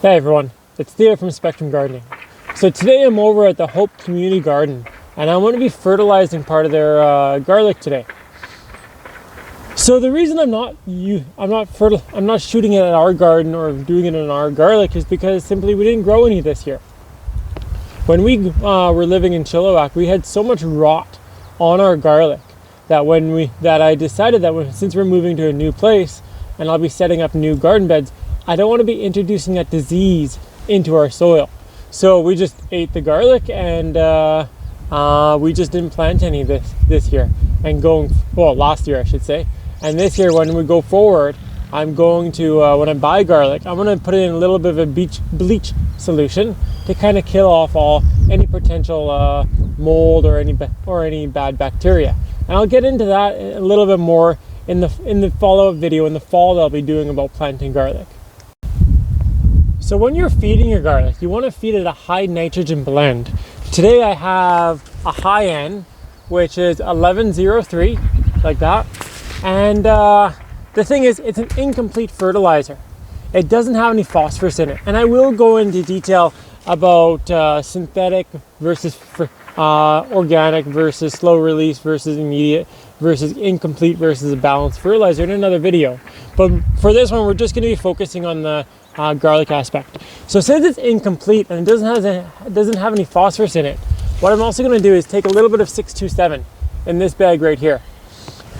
Hey everyone, it's Theo from Spectrum Gardening. So today I'm over at the Hope Community Garden and I'm going to be fertilizing part of their garlic today. So the reason I'm not shooting it at our garden or doing it in our garlic is because simply we didn't grow any this year. When we were living in Chilliwack, we had so much rot on our garlic that I decided that since we're moving to a new place and I'll be setting up new garden beds, I don't want to be introducing that disease into our soil. So we just ate the garlic and we just didn't plant any this year. And last year I should say. And this year when we go forward, I'm going to, when I buy garlic, I'm going to put it in a little bit of a bleach solution to kind of kill off any potential mold or any bad bacteria. And I'll get into that a little bit more in the follow-up video in the fall that I'll be doing about planting garlic. So when you're feeding your garlic, you want to feed it a high nitrogen blend. Today I have a high N, which is 1103, like that. And the thing is, it's an incomplete fertilizer. It doesn't have any phosphorus in it. And I will go into detail about synthetic versus organic versus slow release versus immediate versus incomplete versus a balanced fertilizer in another video. But for this one, we're just going to be focusing on the garlic aspect. So since it's incomplete and it doesn't have any phosphorus in it, what I'm also going to do is take a little bit of 627 in this bag right here.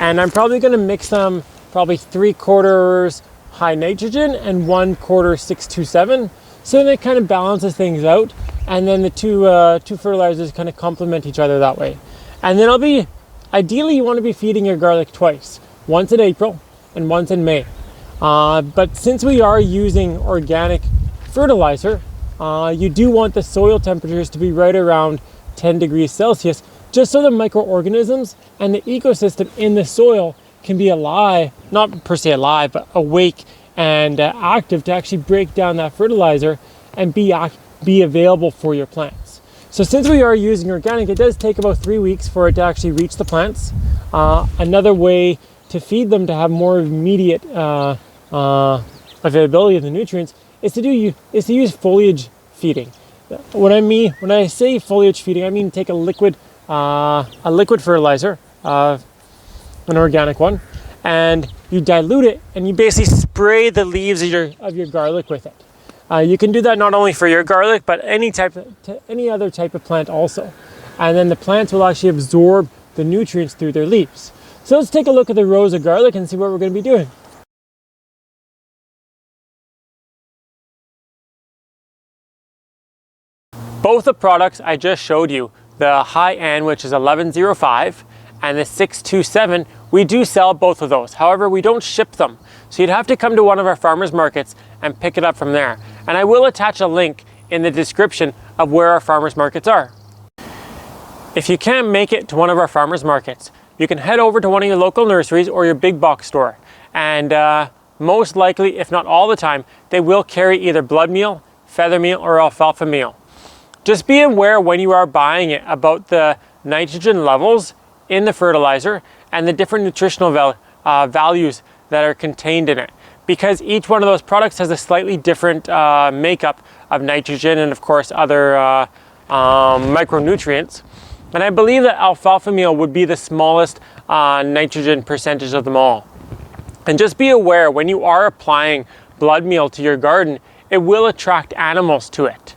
And I'm probably going to mix them probably 3/4 high nitrogen and 1/4 627. So then it kind of balances things out. And then the two fertilizers kind of complement each other that way. And then ideally you want to be feeding your garlic twice. Once in April and once in May. But since we are using organic fertilizer, you do want the soil temperatures to be right around 10 degrees Celsius, just so the microorganisms and the ecosystem in the soil can be alive, not per se alive, but awake and active to actually break down that fertilizer and be available for your plants. So since we are using organic, it does take about 3 weeks for it to actually reach the plants. Another way to feed them to have more immediate availability of the nutrients is to use foliage feeding. When I say foliage feeding, I mean take a liquid fertilizer, an organic one, and you dilute it and you basically spray the leaves of your garlic with it. You can do that not only for your garlic, but any other type of plant also. And then the plants will actually absorb the nutrients through their leaves. So let's take a look at the rows of garlic and see what we're going to be doing. Both the products I just showed you, the high N, which is 1105, and the 627, we do sell both of those. However, we don't ship them. So you'd have to come to one of our farmers markets and pick it up from there. And I will attach a link in the description of where our farmers markets are. If you can't make it to one of our farmers markets, you can head over to one of your local nurseries or your big box store. And most likely, if not all the time, they will carry either blood meal, feather meal, or alfalfa meal. Just be aware when you are buying it about the nitrogen levels in the fertilizer and the different nutritional values that are contained in it, because each one of those products has a slightly different makeup of nitrogen and of course other micronutrients. And I believe that alfalfa meal would be the smallest nitrogen percentage of them all. And just be aware when you are applying blood meal to your garden, it will attract animals to it.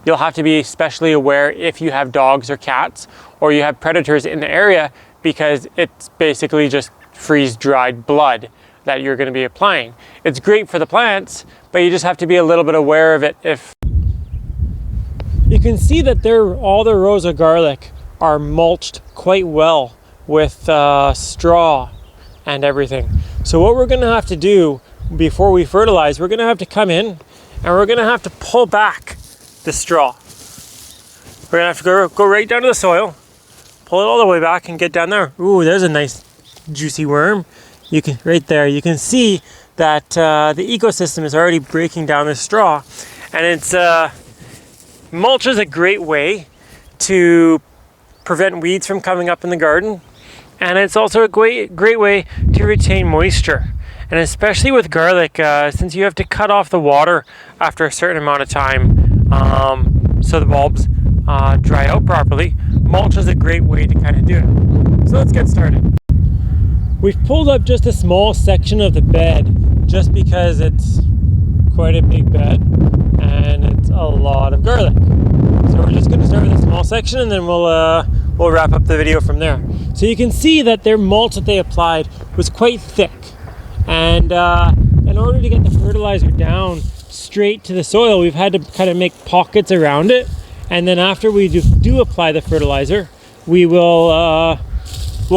You'll have to be especially aware if you have dogs or cats or you have predators in the area, because it's basically just freeze-dried blood that you're going to be applying. It's great for the plants, but you just have to be a little bit aware of it. You can see that all the rows of garlic are mulched quite well with straw and everything. So what we're going to have to do before we fertilize, we're going to have to come in and we're going to have to pull back the straw. We're going to have to go right down to the soil, pull it all the way back and get down there. Ooh, there's a nice juicy worm. Right there, you can see that the ecosystem is already breaking down the straw. And mulch is a great way to prevent weeds from coming up in the garden. And it's also a great way to retain moisture. And And especially with garlic, since you have to cut off the water after a certain amount of time, so the bulbs dry out properly, mulch is a great way to kind of do it. So let's get started. We've pulled up just a small section of the bed just because it's quite a big bed and it's a lot of garlic. So we're just going to start with a small section and then we'll wrap up the video from there. So you can see that their mulch that they applied was quite thick, and in order to get the fertilizer down straight to the soil, we've had to kind of make pockets around it, and then after we do apply the fertilizer, we'll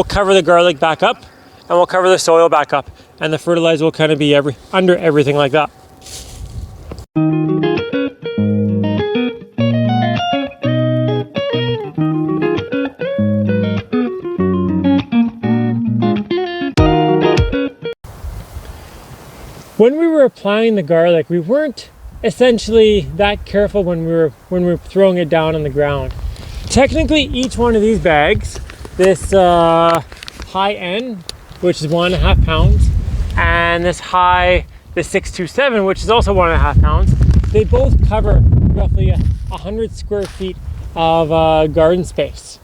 cover the garlic back up and we'll cover the soil back up, and the fertilizer will kind of be under everything like that. When we were applying the garlic, we weren't essentially that careful when we were throwing it down on the ground. Technically, each one of these bags, this high N, which is 1.5 pounds, and this 627, which is also 1.5 pounds, they both cover roughly 100 square feet of garden space.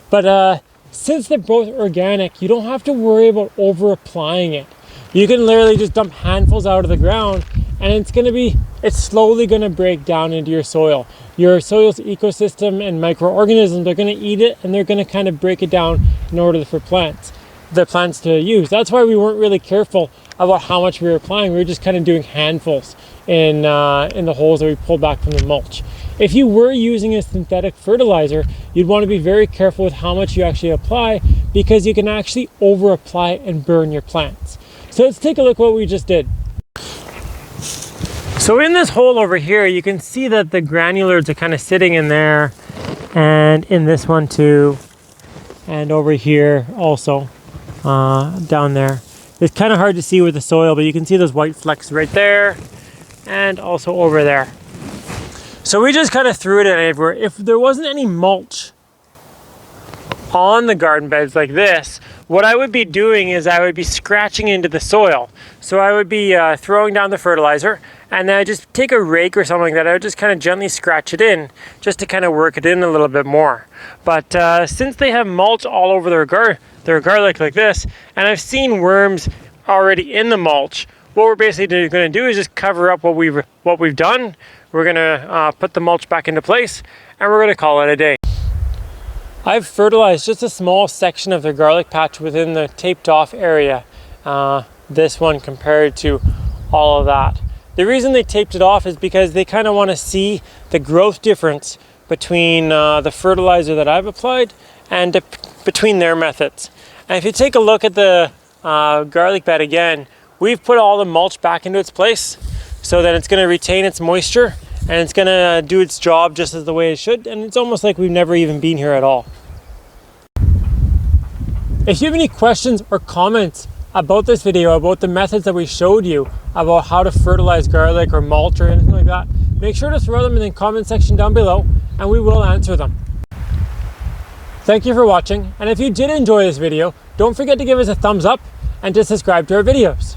But since they're both organic, you don't have to worry about over applying it. You can literally just dump handfuls out of the ground, and it's slowly gonna break down into your soil. Your soil's ecosystem and microorganisms are gonna eat it, and they're gonna kind of break it down in order for the plants to use. That's why we weren't really careful about how much we were applying. We were just kind of doing handfuls in the holes that we pulled back from the mulch. If you were using a synthetic fertilizer, you'd want to be very careful with how much you actually apply, because you can actually over apply and burn your plants. So let's take a look at what we just did. So in this hole over here, you can see that the granulars are kind of sitting in there, and in this one too, and over here also, down there. It's kind of hard to see with the soil, but you can see those white flecks right there, and also over there. So we just kind of threw it in everywhere. If there wasn't any mulch on the garden beds like this, what I would be doing is I would be scratching into the soil. So I would be throwing down the fertilizer, and then I just take a rake or something like that. I would just kind of gently scratch it in, just to kind of work it in a little bit more. But since they have mulch all over their garlic like this, and I've seen worms already in the mulch, what we're basically going to do is just cover up what we've done. We're going to put the mulch back into place, and we're going to call it a day. I've fertilized just a small section of their garlic patch within the taped off area, this one compared to all of that. The reason they taped it off is because they kind of want to see the growth difference between the fertilizer that I've applied and between their methods. And if you take a look at the garlic bed again, we've put all the mulch back into its place so that it's going to retain its moisture, and it's going to do its job just as the way it should, and it's almost like we've never even been here at all. If you have any questions or comments about this video, about the methods that we showed you, about how to fertilize garlic or mulch or anything like that, make sure to throw them in the comment section down below, and we will answer them. Thank you for watching, and if you did enjoy this video, don't forget to give us a thumbs up and to subscribe to our videos.